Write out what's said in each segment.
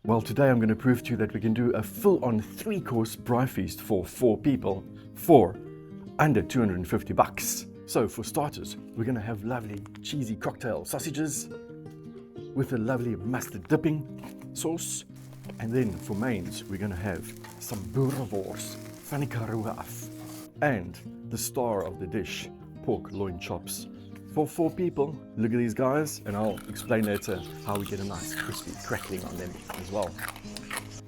Well, today I'm going to prove to you that we can do a full-on 3-course braai feast for 4 people for under 250 bucks. So for starters, we're going to have lovely cheesy cocktail sausages with a lovely mustard dipping sauce. And then for mains, we're going to have some Boerewors, van die Karoo af. And the star of the dish, pork loin chops. For 4 people, look at these guys, and I'll explain later how we get a nice crispy crackling on them as well.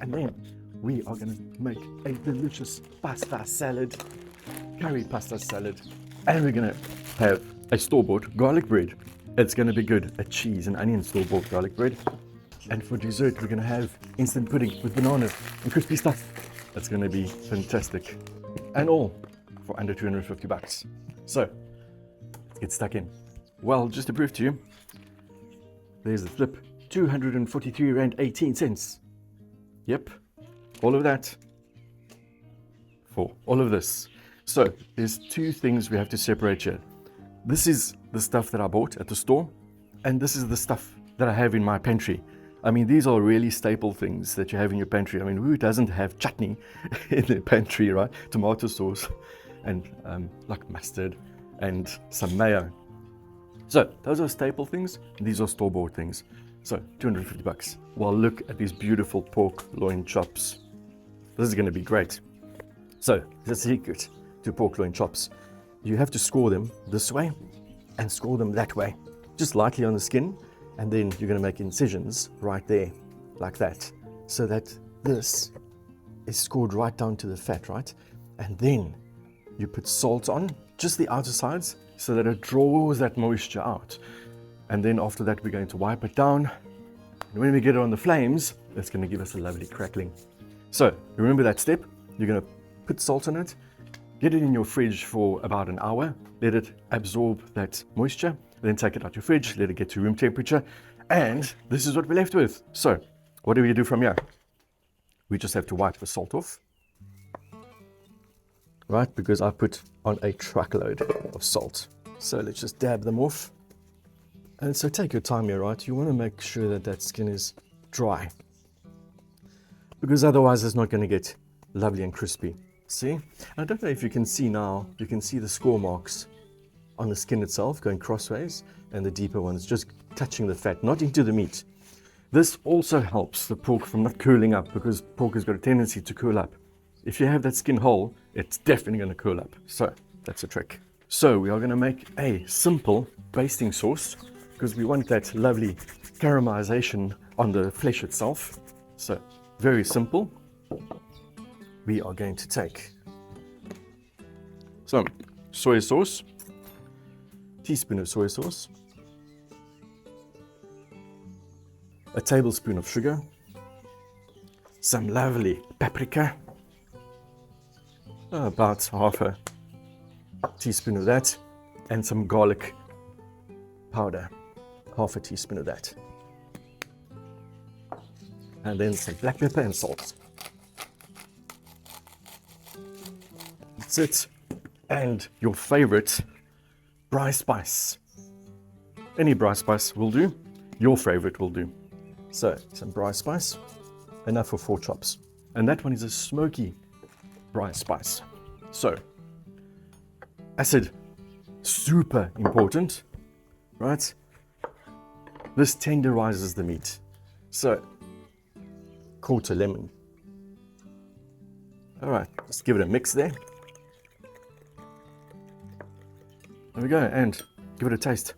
And then we are going to make a delicious pasta salad, curry pasta salad, and we're going to have a store-bought garlic bread. It's going to be good, a cheese and onion store-bought garlic bread. And for dessert, we're going to have instant pudding with bananas and crispy stuff. That's going to be fantastic. And all for under 250 bucks. So, let's get stuck in. Well, just to prove to you, there's the flip, 243 Rand 18 cents. Yep, all of that for all of this. So, there's 2 things we have to separate here. This is the stuff that I bought at the store, and this is the stuff that I have in my pantry. I mean, these are really staple things that you have in your pantry. I mean, who doesn't have chutney in their pantry, right? Tomato sauce and like mustard and some mayo. So those are staple things. These are store-bought things. So 250 bucks. Well, look at these beautiful pork loin chops. This is going to be great. So the secret to pork loin chops, you have to score them this way and score them that way, just lightly on the skin. And then you're going to make incisions right there, like that, so that this is scored right down to the fat, right? And then you put salt on, just the outer sides, so that it draws that moisture out. And then after that, we're going to wipe it down. And when we get it on the flames, it's going to give us a lovely crackling. So remember that step. You're going to put salt on it, get it in your fridge for about an hour, let it absorb that moisture. Then take it out your fridge, let it get to room temperature, and this is what we're left with. So, what do we do from here? We just have to wipe the salt off, right? Because I put on a truckload of salt. So let's just dab them off. And so take your time here, right? You want to make sure that that skin is dry, because otherwise it's not going to get lovely and crispy. See? I don't know if you can see now, you can see the score marks on the skin itself going crossways, and the deeper ones just touching the fat, not into the meat. This also helps the pork from not curling up, because pork has got a tendency to curl up. If you have that skin whole, it's definitely going to curl up. So that's a trick. So we are going to make a simple basting sauce, because we want that lovely caramelization on the flesh itself. So very simple. We are going to take some soy sauce, teaspoon of soy sauce, a tablespoon of sugar, some lovely paprika, about half a teaspoon of that, and some garlic powder, half a teaspoon of that, and then some black pepper and salt. That's it. And your favorite braai spice. Any braai spice will do. Your favorite will do. So some braai spice, enough for 4 chops. And that one is a smoky braai spice. So acid, super important, right? This tenderizes the meat. So quarter lemon. All right, let's give it a mix there. There we go, and give it a taste.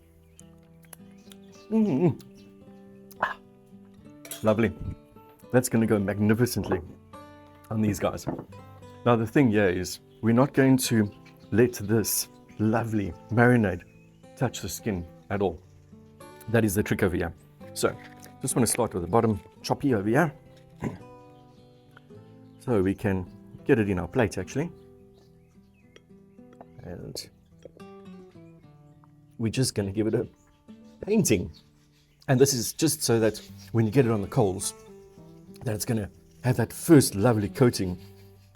Lovely. That's going to go magnificently on these guys. Now the thing here is, we're not going to let this lovely marinade touch the skin at all. That is the trick over here. So, just want to start with the bottom choppy over here. So we can get it in our plate actually. And we're just going to give it a painting. And this is just so that when you get it on the coals, that it's going to have that first lovely coating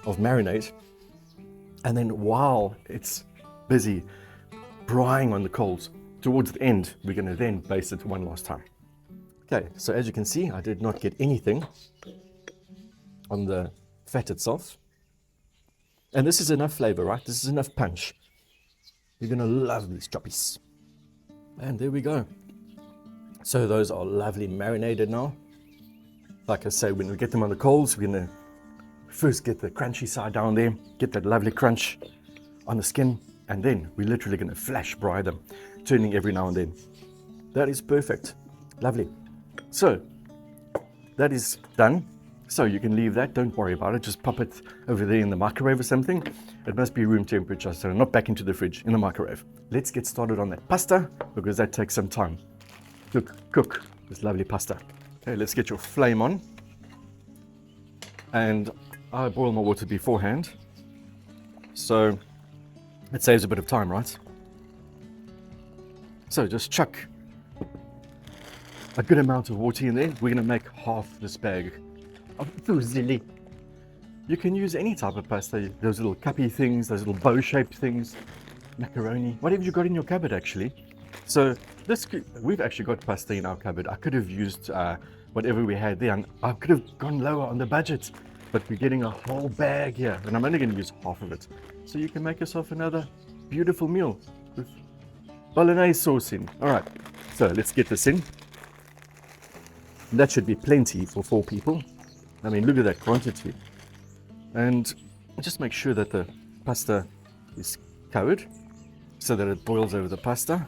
of marinade. And then while it's busy braaiing on the coals, towards the end, we're going to then baste it one last time. Okay, so as you can see, I did not get anything on the fat itself. And this is enough flavor, right? This is enough punch. You're gonna love these choppies. And there we go. So those are lovely marinated now. Like I say, when we get them on the coals, we're gonna first get the crunchy side down there, get that lovely crunch on the skin, and then we're literally gonna flash braai them, turning every now and then. That is perfect. Lovely. So that is done. So you can leave that, don't worry about it, just pop it over there in the microwave or something. It must be room temperature, so not back into the fridge, in the microwave. Let's get started on that pasta, because that takes some time. Cook this lovely pasta. Okay, let's get your flame on. And I boil my water beforehand, so it saves a bit of time, right? So just chuck a good amount of water in there. We're going to make half this bag of fusilli. You can use any type of pasta, those little cuppy things, those little bow-shaped things, macaroni, whatever you got in your cupboard actually. So we've actually got pasta in our cupboard. I could have used whatever we had there, and I could have gone lower on the budget, but we're getting a whole bag here, and I'm only going to use half of it. So you can make yourself another beautiful meal with bolognese sauce in. All right, so let's get this in. That should be plenty for 4 people. I mean, look at that quantity. And just make sure that the pasta is covered so that it boils over the pasta.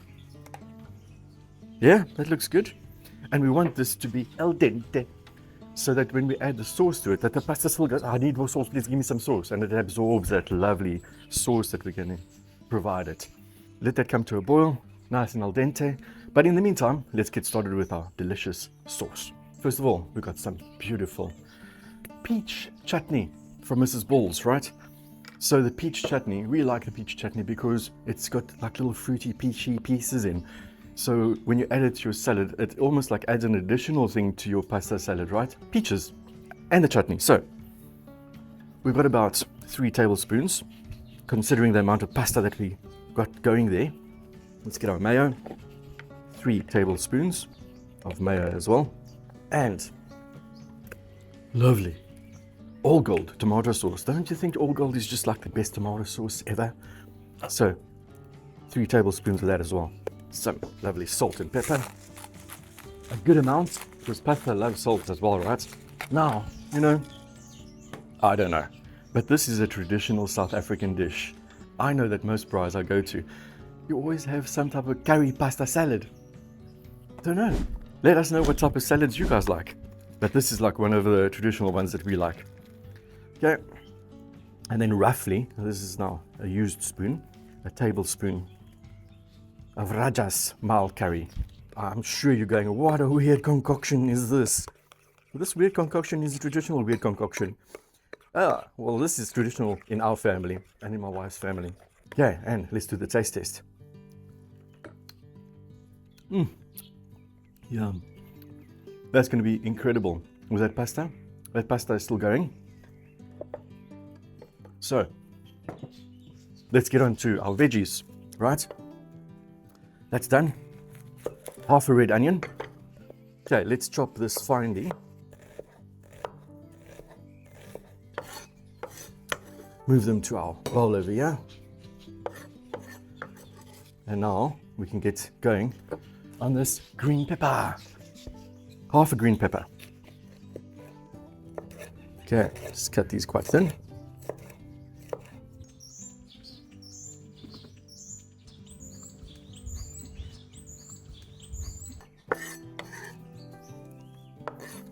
Yeah, that looks good. And we want this to be al dente, so that when we add the sauce to it, that the pasta still goes, I need more sauce, please give me some sauce. And it absorbs that lovely sauce that we're going to provide it. Let that come to a boil, nice and al dente. But in the meantime, let's get started with our delicious sauce. First of all, we've got some beautiful peach chutney from Mrs. Ball's, right? So the peach chutney, we like the peach chutney because it's got like little fruity, peachy pieces in. So when you add it to your salad, it almost like adds an additional thing to your pasta salad, right? Peaches and the chutney. So we've got about 3 tablespoons, considering the amount of pasta that we got going there. Let's get our mayo. 3 tablespoons of mayo as well. And lovely all gold tomato sauce. Don't you think all gold is just like the best tomato sauce ever? So 3 tablespoons of that as well. Some lovely salt and pepper, a good amount, because pasta loves salt as well, right? Now, you know, I don't know, but this is a traditional South African dish. I know that most braais I go to, you always have some type of curry pasta salad. Don't know. Let us know what type of salads you guys like. But this is like one of the traditional ones that we like. Okay. And then roughly, this is now a used spoon, a tablespoon of Raja's mal curry. I'm sure you're going, what a weird concoction is this? This weird concoction is a traditional weird concoction. Well, this is traditional in our family and in my wife's family. Okay, and let's do the taste test. Yum. That's going to be incredible with that pasta. That pasta is still going. So, let's get on to our veggies, right? That's done. Half a red onion. Okay, let's chop this finely. Move them to our bowl over here. And now we can get going on this green pepper. Half a green pepper. Okay, just cut these quite thin.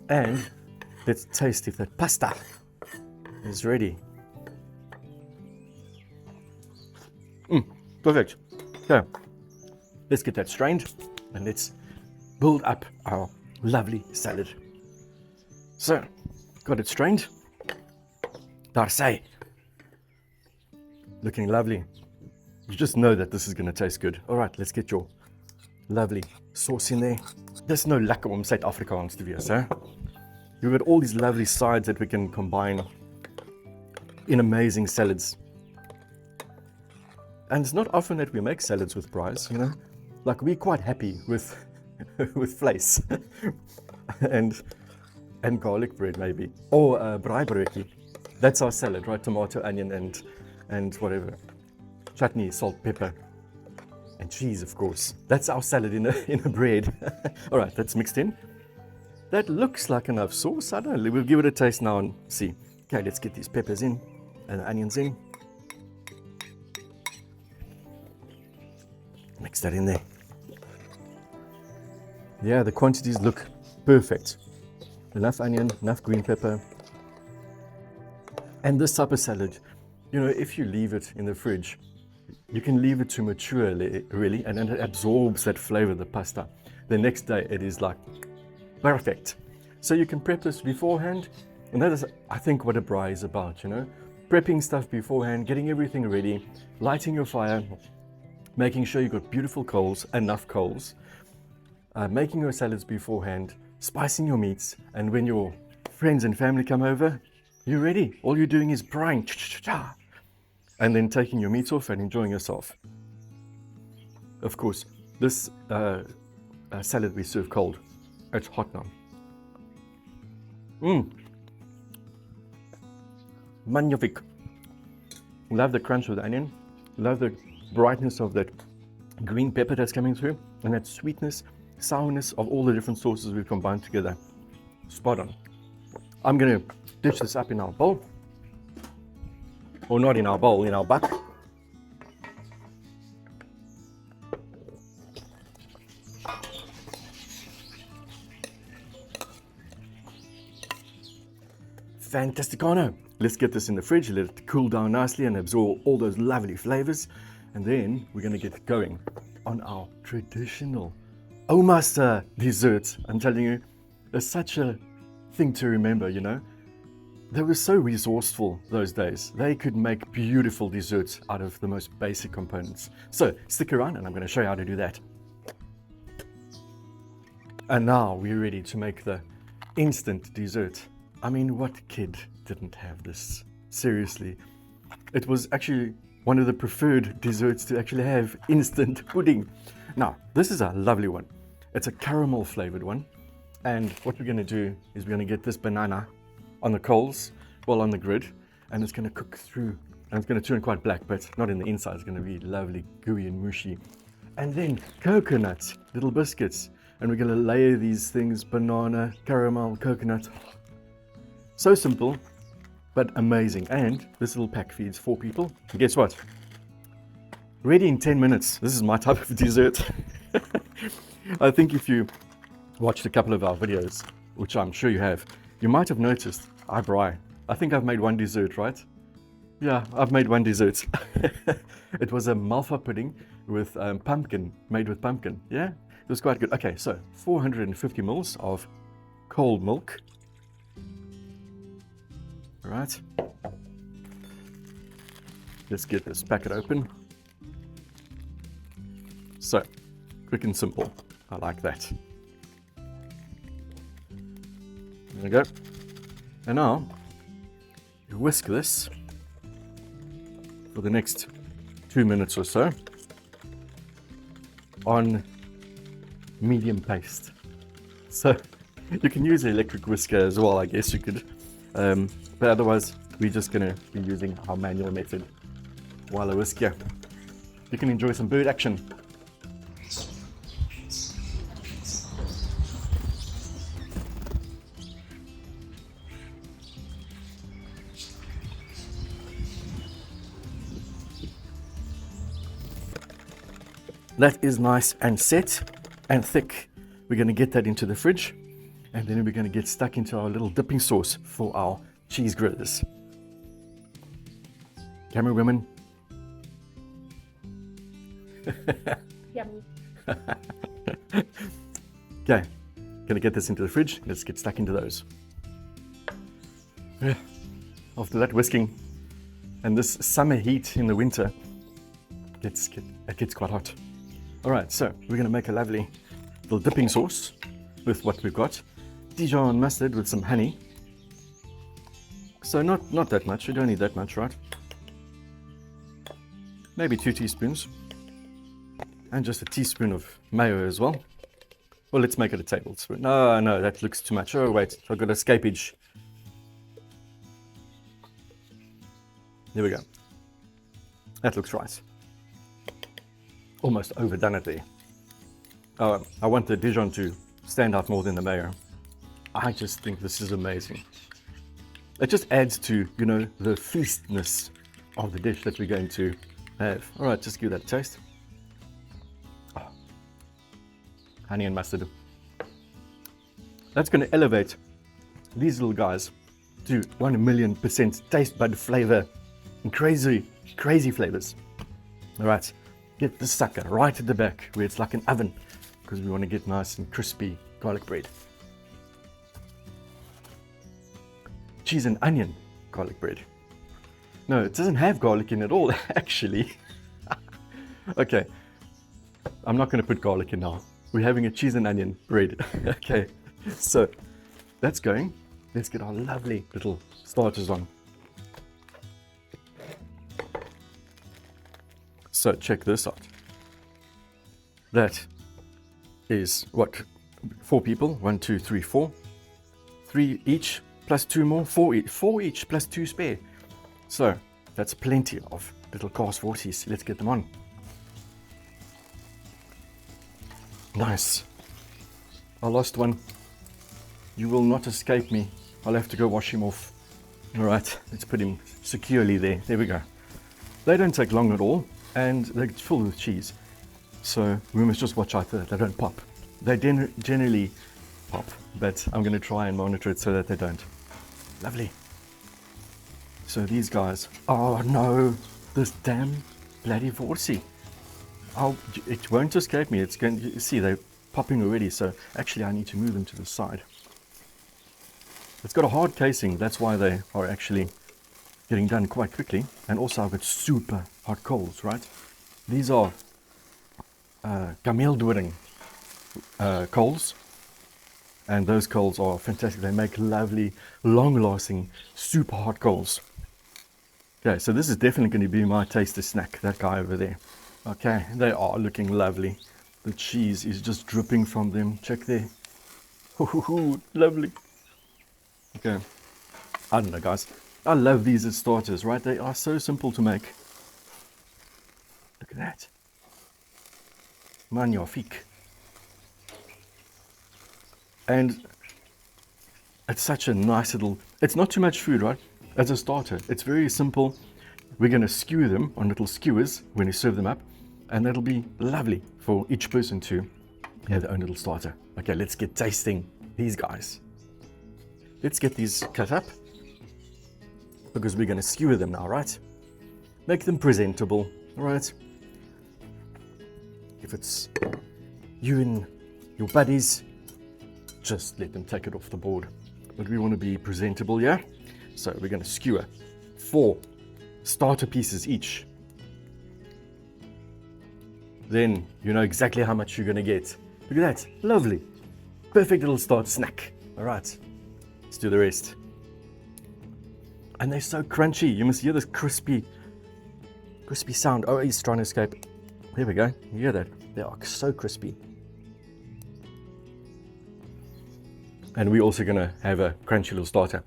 And let's taste if that pasta is ready. Perfect. Okay, let's get that strained and let's build up our lovely salad. So, got it strained. Darcy. Looking lovely. You just know that this is going to taste good. All right, let's get your lovely sauce in there. There's no lekker om Suid-Afrikaans te wees, hè? You've got all these lovely sides that we can combine in amazing salads. And it's not often that we make salads with braais, you know. Like, we're quite happy with with vlees and garlic bread maybe, or braai broodjie. That's our salad, right? Tomato, onion, and whatever, chutney, salt, pepper, and cheese, of course. That's our salad in a bread. All right, that's mixed in. That looks like enough sauce. I don't know. We'll give it a taste now and see. Okay, let's get these peppers in and the onions in. Mix that in there. Yeah, the quantities look perfect. Enough onion, enough green pepper. And this type of salad, you know, if you leave it in the fridge, you can leave it to mature really, and then it absorbs that flavor of the pasta. The next day it is like perfect. So you can prep this beforehand, and that is, I think, what a braai is about, you know. Prepping stuff beforehand, getting everything ready, lighting your fire, making sure you've got beautiful coals, enough coals, making your salads beforehand, spicing your meats, and when your friends and family come over, you're ready. All you're doing is braaiing, and then taking your meats off and enjoying yourself. Of course, this salad we serve cold. It's hot now. Magnifique. Love the crunch of the onion. Love the brightness of that green pepper that's coming through, and that sweetness, sourness of all the different sauces we've combined together. Spot on. I'm going to dish this up in our bowl. Or not in our bowl, in our buck. Fantasticano. Let's get this in the fridge, let it cool down nicely and absorb all those lovely flavors. And then we're going to get going on our traditional Omaster dessert. I'm telling you, it's such a thing to remember, you know. They were so resourceful those days. They could make beautiful desserts out of the most basic components. So stick around and I'm going to show you how to do that. And now we're ready to make the instant dessert. I mean, what kid didn't have this? Seriously. It was actually one of the preferred desserts to actually have, instant pudding. Now, this is a lovely one. It's a caramel flavored one. And what we're going to do is we're going to get this banana on the coals, well, on the grid, and it's going to cook through, and it's going to turn quite black, but not in the inside. It's going to be lovely, gooey and mushy. And then coconuts, little biscuits, and we're going to layer these things, banana, caramel, coconut. So simple, but amazing. And this little pack feeds 4 people. And guess what? Ready in 10 minutes. This is my type of dessert. I think if you watched a couple of our videos, which I'm sure you have, you might have noticed I braai. I think I've made one dessert, right? Yeah, I've made one dessert. It was a malva pudding with pumpkin, made with pumpkin. Yeah, it was quite good. Okay, so 450 ml of cold milk. All right. Let's get this packet open. So, quick and simple. I like that. There we go. And now, you whisk this for the next 2 minutes or so on medium pace. So, you can use an electric whisker as well, I guess you could. But otherwise, we're just going to be using our manual method while I whisk here. You can enjoy some bird action. That is nice and set and thick. We're going to get that into the fridge, and then we're going to get stuck into our little dipping sauce for our cheese grillers. Camera women. Yummy. Okay, gonna get this into the fridge. Let's get stuck into those. After that whisking and this summer heat in the winter, it gets quite hot. All right, so we're gonna make a lovely little dipping sauce with what we've got. Dijon mustard with some honey. So not that much, you don't need that much, right? Maybe 2 teaspoons. And just a teaspoon of mayo as well. Well, let's make it a tablespoon. No, no, that looks too much. Oh, wait, I've got escapage. There we go. That looks right. Almost overdone it there. I want the Dijon to stand out more than the mayo. I just think this is amazing. It just adds to, you know, the feastness of the dish that we're going to have. All right, just give that a taste. Oh. Honey and mustard. That's going to elevate these little guys to 1,000,000% taste bud flavor and crazy, crazy flavors. All right, get this sucker right at the back where it's like an oven because we want to get nice and crispy garlic bread. Cheese and onion garlic bread. No, it doesn't have garlic in it at all, actually. Okay, I'm not going to put garlic in now. We're having a cheese and onion bread. Okay, so that's going. Let's get our lovely little starters on. So check this out. That is what? 4 people. 1, 2, 3, 4. 3 each plus 2 more. 4 each. 4 each plus 2 spare. So that's plenty of little cast 40s. Let's get them on. Nice. I lost one. You will not escape me. I'll have to go wash him off. All right, let's put him securely there. There we go. They don't take long at all, and they're full with cheese. So we must just watch out that they don't pop. They generally pop, but I'm going to try and monitor it so that they don't. Lovely. So these guys, oh no, this damn bloody Vorsey. Oh, it won't escape me. It's going to, see, they're popping already. So actually I need to move them to the side. It's got a hard casing. That's why they are actually getting done quite quickly. And also I've got super hot coals, right? These are kameeldoring coals. And those coals are fantastic. They make lovely, long-lasting, super hot coals. Okay, so this is definitely going to be my taster snack, that guy over there. Okay, they are looking lovely. The cheese is just dripping from them. Check there. Ooh, lovely. Okay, I don't know, guys. I love these as starters, right? They are so simple to make. Look at that. Magnifique. And it's such a nice little, it's not too much food, right? As a starter, it's very simple. We're going to skewer them on little skewers when you serve them up, and that'll be lovely for each person to have their own little starter. Okay, let's get tasting these guys. Let's get these cut up because we're going to skewer them now, right? Make them presentable, right? If it's you and your buddies, just let them take it off the board. But we want to be presentable, yeah? So we're going to skewer 4 starter pieces each. Then you know exactly how much you're going to get. Look at that, lovely. Perfect little start snack. All right, let's do the rest. And they're so crunchy. You must hear this crispy sound. Oh, he's trying to escape. There we go, you hear that? They are so crispy. And we're also going to have a crunchy little starter.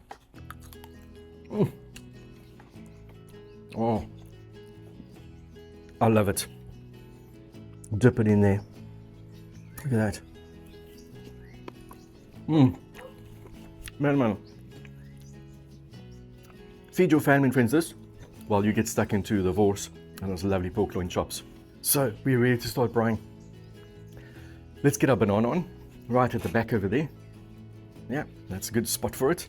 Oh, I love it. Dip it in there. Look at that. Man. Feed your family and friends this while you get stuck into the Boerewors and those lovely pork loin chops. So we're ready to start braaiing. Let's get our banana on, right at the back over there. Yeah, that's a good spot for it.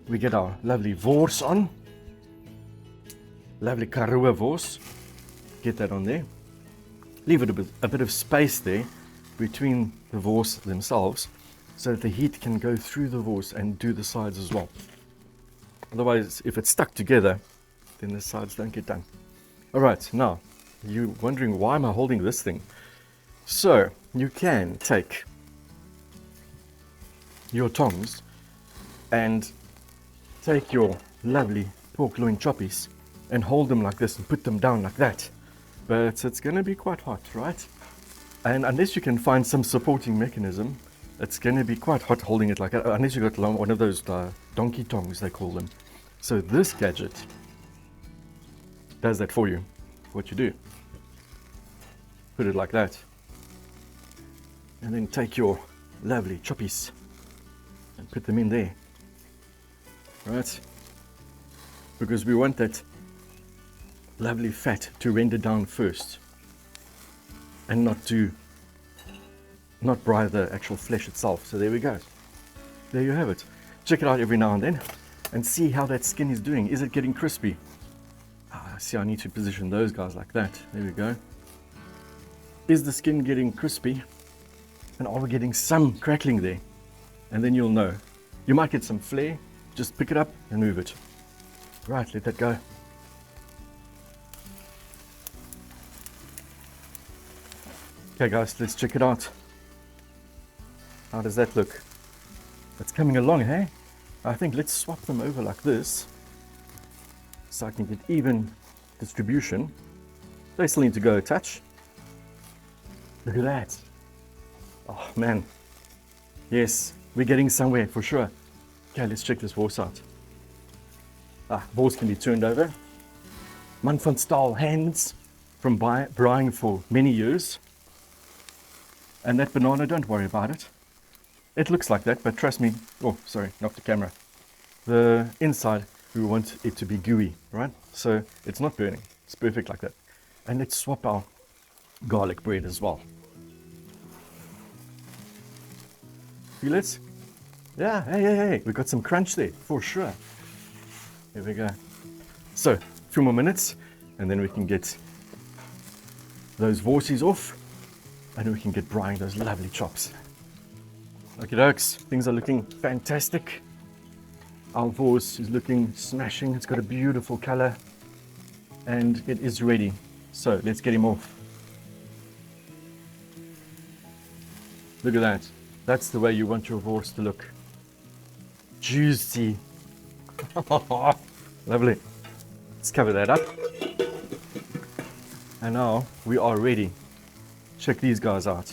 We get our lovely Boerewors on. Lovely Karoo Boerewors. Get that on there. Leave it a bit of space there between the Boerewors themselves so that the heat can go through the Boerewors and do the sides as well. Otherwise, if it's stuck together, then the sides don't get done. All right, now, you're wondering why am I holding this thing? So, you can take your tongs and take your lovely pork loin choppies and hold them like this and put them down like that. But it's going to be quite hot, right? And unless you can find some supporting mechanism, it's going to be quite hot holding it like that, unless you've got one of those donkey tongs, they call them. So this gadget does that for you. What you do, put it like that, and then take your lovely choppies and put them in there, right? Because we want that lovely fat to render down first and not braai the actual flesh itself. So there we go. There you have it. Check it out every now and then and see how that skin is doing. Is it getting crispy? See, I need to position those guys like that. There we go. Is the skin getting crispy? And are we getting some crackling there? And then you'll know. You might get some flare. Just pick it up and move it. Right, let that go. Okay guys, let's check it out. How does that look? It's coming along, hey? I think let's swap them over like this so I can get even distribution. They still need to go a touch. Look at that. Oh man. Yes, we're getting somewhere for sure. Okay, let's check this wors out. Wors can be turned over. Man van Staal hands from braaiing for many years. And that banana, don't worry about it. It looks like that, but trust me. Oh, sorry, knocked the camera. The inside, we want it to be gooey, right? So it's not burning. It's perfect like that. And let's swap our garlic bread as well. Feel it? Yeah, hey. We got some crunch there, for sure. Here we go. So, a few more minutes, and then we can get those worsies off. And we can get braaiing those lovely chops. Okie dokes, things are looking fantastic. Our wors is looking smashing. It's got a beautiful color. And it is ready. So let's get him off. Look at that. That's the way you want your wors to look. Juicy. Lovely. Let's cover that up. And now we are ready. Check these guys out.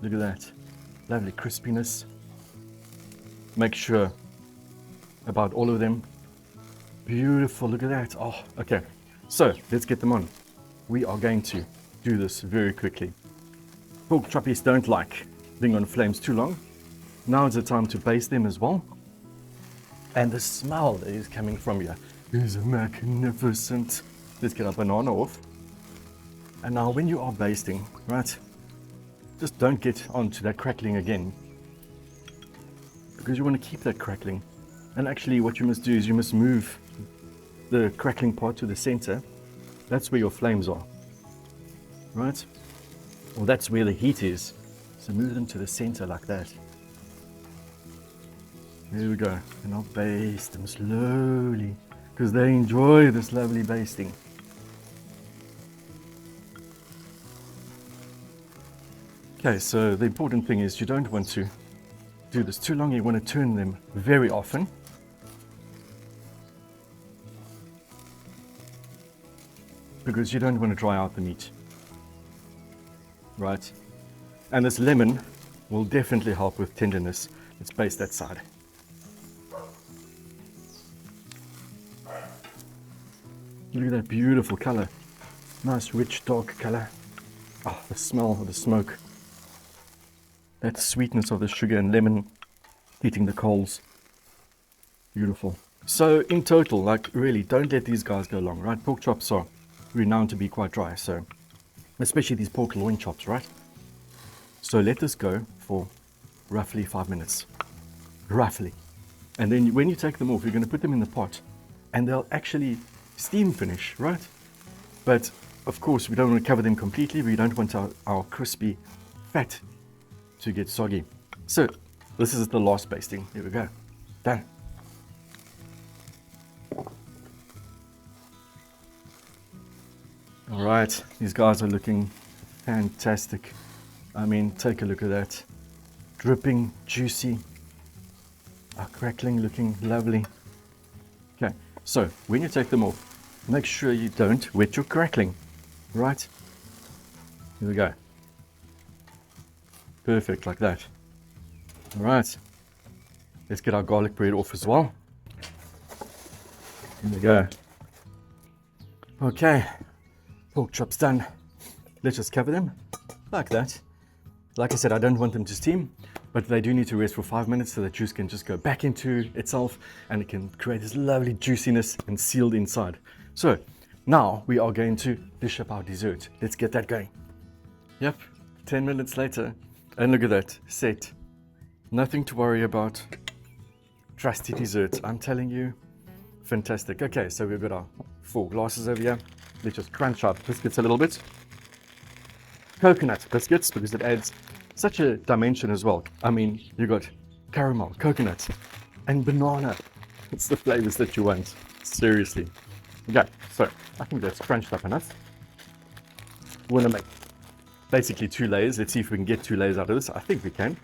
Look at that. Lovely crispiness. Make sure about all of them. Beautiful. Look at that. Oh, okay. So let's get them on. We are going to do this very quickly. Pork choppies don't like being on flames too long. Now is the time to baste them as well. And the smell that is coming from here is magnificent. Let's get our banana off. And now when you are basting, right, just don't get onto that crackling again, because you want to keep that crackling. And actually what you must do is you must move the crackling part to the center. That's where your flames are, right? Well, that's where the heat is. So move them to the center like that. There we go. And I'll baste them slowly because they enjoy this lovely basting. Okay, so the important thing is you don't want to do this too long. You want to turn them very often. Because you don't want to dry out the meat. Right? And this lemon will definitely help with tenderness. Let's baste that side. Look at that beautiful color. Nice, rich, dark color. Oh, the smell of the smoke. That sweetness of the sugar and lemon heating the coals. Beautiful. So in total, like really, don't let these guys go long, right? Pork chops are renowned to be quite dry, so especially these pork loin chops, right? So let this go for roughly 5 minutes. Roughly. And then when you take them off, you're going to put them in the pot and they'll actually steam finish, right? But of course, we don't want to cover them completely. We don't want our crispy fat to get soggy. So this is the last basting. Here we go. Done. All right, these guys are looking fantastic. I mean, take a look at that. Dripping, juicy, crackling, looking lovely. Okay, so when you take them off, make sure you don't wet your crackling, right? Here we go. Perfect, like that. All right. Let's get our garlic bread off as well. Here we go. Okay. Pork chops done. Let's just cover them like that. Like I said, I don't want them to steam, but they do need to rest for 5 minutes so that juice can just go back into itself and it can create this lovely juiciness and sealed inside. So now we are going to dish up our dessert. Let's get that going. Yep, 10 minutes later, and look at that, set. Nothing to worry about. Trusty dessert, I'm telling you. Fantastic. Okay, so we've got our 4 glasses over here. Let's just crunch our biscuits a little bit. Coconut biscuits, because it adds such a dimension as well. I mean, you got caramel, coconut, and banana. It's the flavors that you want. Seriously. Okay, so I think that's crunched up enough. We're gonna make basically 2 layers. Let's see if we can get 2 layers out of this. I think we can.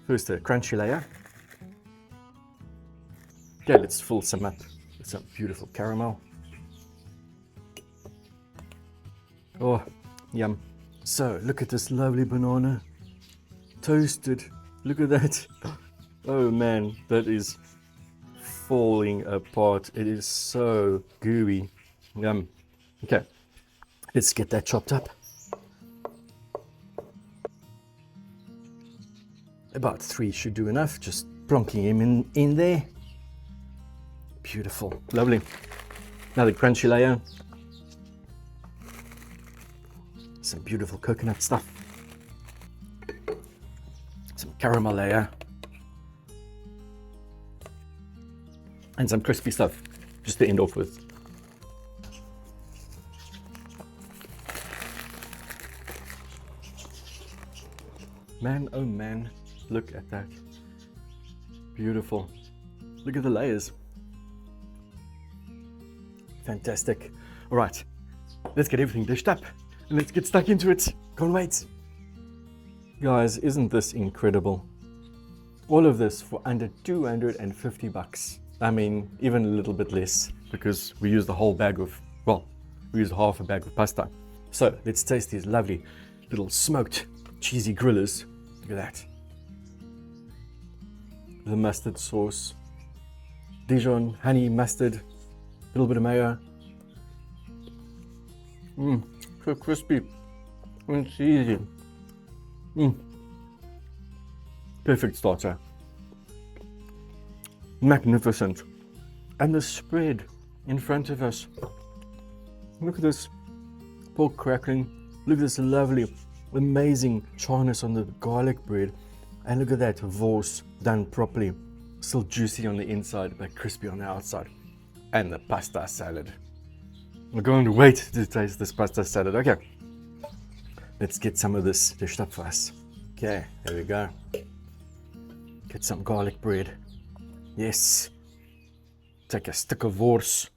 First, a crunchy layer. Okay, let's fill some up with some beautiful caramel. Oh, yum. So, look at this lovely banana. Toasted. Look at that. Oh man, that is falling apart. It is so gooey. Yum. Okay, let's get that chopped up. About 3 should do enough. Just plonking him in there. Beautiful. Lovely. Another crunchy layer. Some beautiful coconut stuff. Some caramel layer. And some crispy stuff, just to end off with. Man, oh man, look at that. Beautiful. Look at the layers. Fantastic. All right, let's get everything dished up and let's get stuck into it. Can't wait. Guys, isn't this incredible? All of this for under 250 bucks. I mean, even a little bit less, because we used the whole bag of, well, we used half a bag of pasta. So let's taste these lovely little smoked cheesy grillers. Look at that. The mustard sauce, Dijon, honey, mustard, a little bit of mayo. So crispy and cheesy. Perfect starter. Magnificent. And the spread in front of us. Look at this pork crackling. Look at this lovely, amazing charness on the garlic bread. And look at that Wors done properly. Still juicy on the inside, but crispy on the outside. And the pasta salad. I'm going to wait to taste this pasta salad. Okay. Let's get some of this dished up for us. Okay, there we go. Get some garlic bread. Yes. Take a stick of Wors.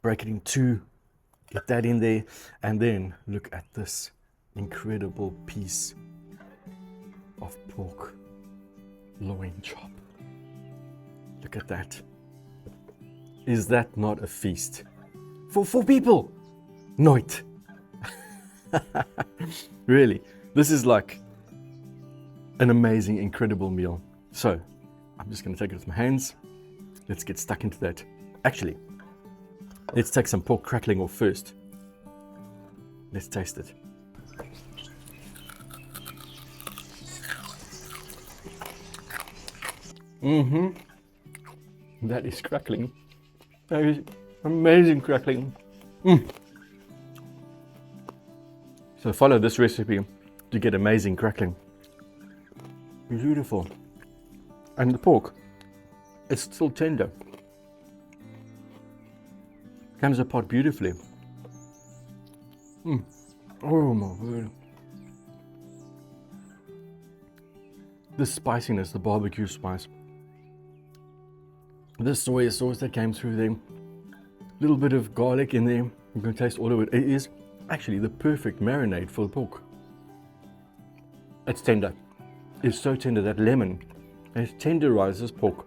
Break it in 2. Get that in there. And then look at this incredible piece of pork loin chop. Look at that. Is that not a feast? For 4 people? Nooit. Really, this is like an amazing, incredible meal. So, I'm just going to take it with my hands. Let's get stuck into that. Actually, let's take some pork crackling off first. Let's taste it. That is crackling. That is amazing crackling. So follow this recipe to get amazing crackling. Beautiful. And the pork, it's still tender. Comes apart beautifully. Oh my word. The spiciness, the barbecue spice. The soy sauce that came through there. Little bit of garlic in there. You can taste all of it. It is actually the perfect marinade for the pork. It's tender. It's so tender, that lemon. And it tenderizes pork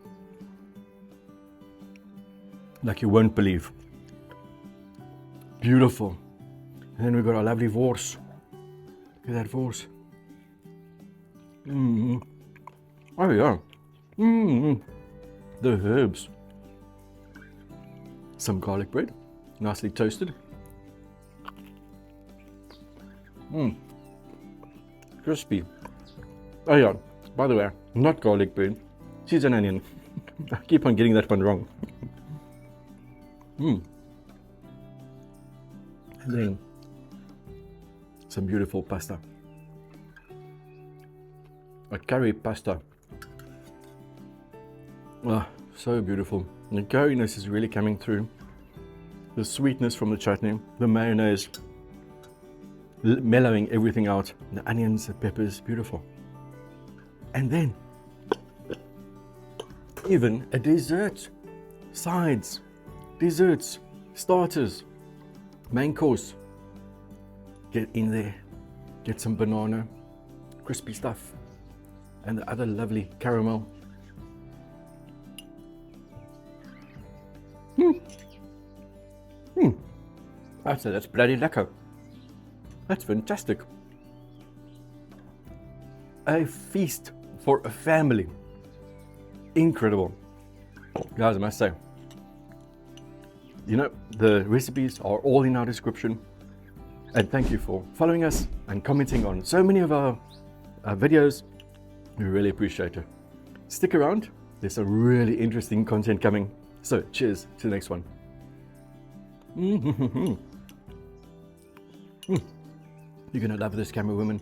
like you won't believe. Beautiful. And then we've got our lovely wors. Look at that wors. Oh yeah. The herbs. Some garlic bread, nicely toasted. Crispy. Oh yeah, by the way, not garlic bread, cheese and onion. I keep on getting that one wrong. And then some beautiful pasta. A curry pasta. Ah, so beautiful. The curriness is really coming through. The sweetness from the chutney, the mayonnaise, mellowing everything out. The onions, the peppers, beautiful. And then, even a dessert. Sides, desserts, starters, main course. Get in there, get some banana, crispy stuff, and the other lovely caramel. That's bloody lekker. That's fantastic. A feast for a family. Incredible. Guys, I must say, you know, the recipes are all in our description. And thank you for following us and commenting on so many of our videos. We really appreciate it. Stick around. There's some really interesting content coming. So cheers to the next one. You're gonna love this, camera woman.